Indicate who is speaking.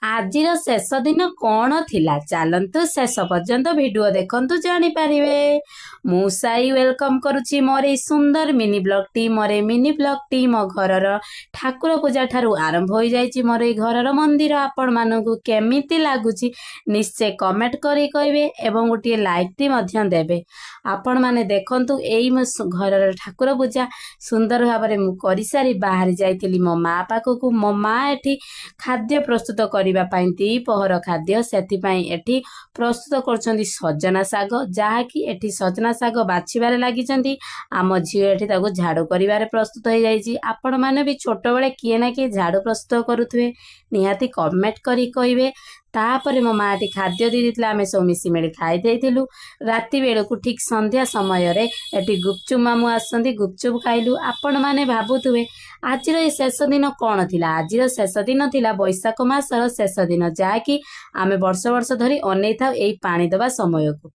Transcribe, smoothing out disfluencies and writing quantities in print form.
Speaker 1: ଆଜିର ଶେଷ ଦିନ କ'ଣ ଥିଲା? ଚାଲନ୍ତୁ ଶେଷ ପର୍ଯ୍ୟନ୍ତ ଭିଡ଼ିଓ ଦେଖନ୍ତୁ ଜାଣିପାରିବେ। ମୁଁ ସାଇ ୱେଲକମ୍ କରୁଛି ମୋର ଏଇ ସୁନ୍ଦର ମିନି ବ୍ଲଗ୍ଟି। ମୋର ଏଇ ମିନି ବ୍ଲଗ୍ଟି ମୋ ଘରର ଠାକୁର ପୂଜା ଠାରୁ ଆରମ୍ଭ ହୋଇଯାଇଛି। ମୋର ଏଇ ଘରର ମନ୍ଦିର ଆପଣମାନଙ୍କୁ କେମିତି ଲାଗୁଛି ନିଶ୍ଚୟ କମେଣ୍ଟ କରି କହିବେ ଏବଂ ଗୋଟିଏ ଲାଇକ୍ଟି ମଧ୍ୟ ଦେବେ। ଆପଣମାନେ ଦେଖନ୍ତୁ ଏଇ ମୋ ଘରର ଠାକୁର ପୂଜା ସୁନ୍ଦର ଭାବରେ ମୁଁ କରିସାରି ବାହାରି ଯାଇଥିଲି ମୋ ମା ପାଖକୁ। ମୋ ମା ଏଠି ଖାଦ୍ୟ ପ୍ରସ୍ତୁତ କରିବା ପାଇଁ ଦ୍ୱିପହର ଖାଦ୍ୟ ସେଥିପାଇଁ ଏଠି ପ୍ରସ୍ତୁତ କରୁଛନ୍ତି ସଜନା ଶାଗ, ଯାହାକି ଏଠି ସଜନା ଶାଗ ବାଛିବାରେ ଲାଗିଛନ୍ତି। ଆମ ଝିଅ ଏଠି ତାକୁ ଝାଡ଼ୁ କରିବାରେ ପ୍ରସ୍ତୁତ ହେଇଯାଇଛି। ଆପଣମାନେ ବି ଛୋଟବେଳେ କିଏ ନା କିଏ ଝାଡ଼ୁ ପ୍ରସ୍ତୁତ କରୁଥିବେ, ନିହାତି କମେଣ୍ଟ କରି କହିବେ। ତାପରେ ମୋ ମା ଏଠି ଖାଦ୍ୟ ଦେଇଥିଲା, ଆମେ ସବୁ ମିଶିମିଳି ଖାଇ ଦେଇଥିଲୁ। ରାତି ବେଳକୁ ଠିକ୍ ସନ୍ଧ୍ୟା ସମୟରେ ଏଠି ଗୁପଚୁପ୍ ମାମୁଁ ଆସନ୍ତି, ଗୁପଚୁପ୍ ଖାଇଲୁ। ଆପଣମାନେ ଭାବୁଥିବେ ଆଜିର ଏ ଶେଷ ଦିନ କ'ଣ ଥିଲା? ଆଜିର ଶେଷ ଦିନ ଥିଲା ବୈଶାଖ ମାସର ଶେଷ ଦିନ, ଯାହାକି ଆମେ ବର୍ଷ ବର୍ଷ ଧରି ଅନେଇଥାଉ ଏଇ ପାଣି ଦେବା ସମୟକୁ।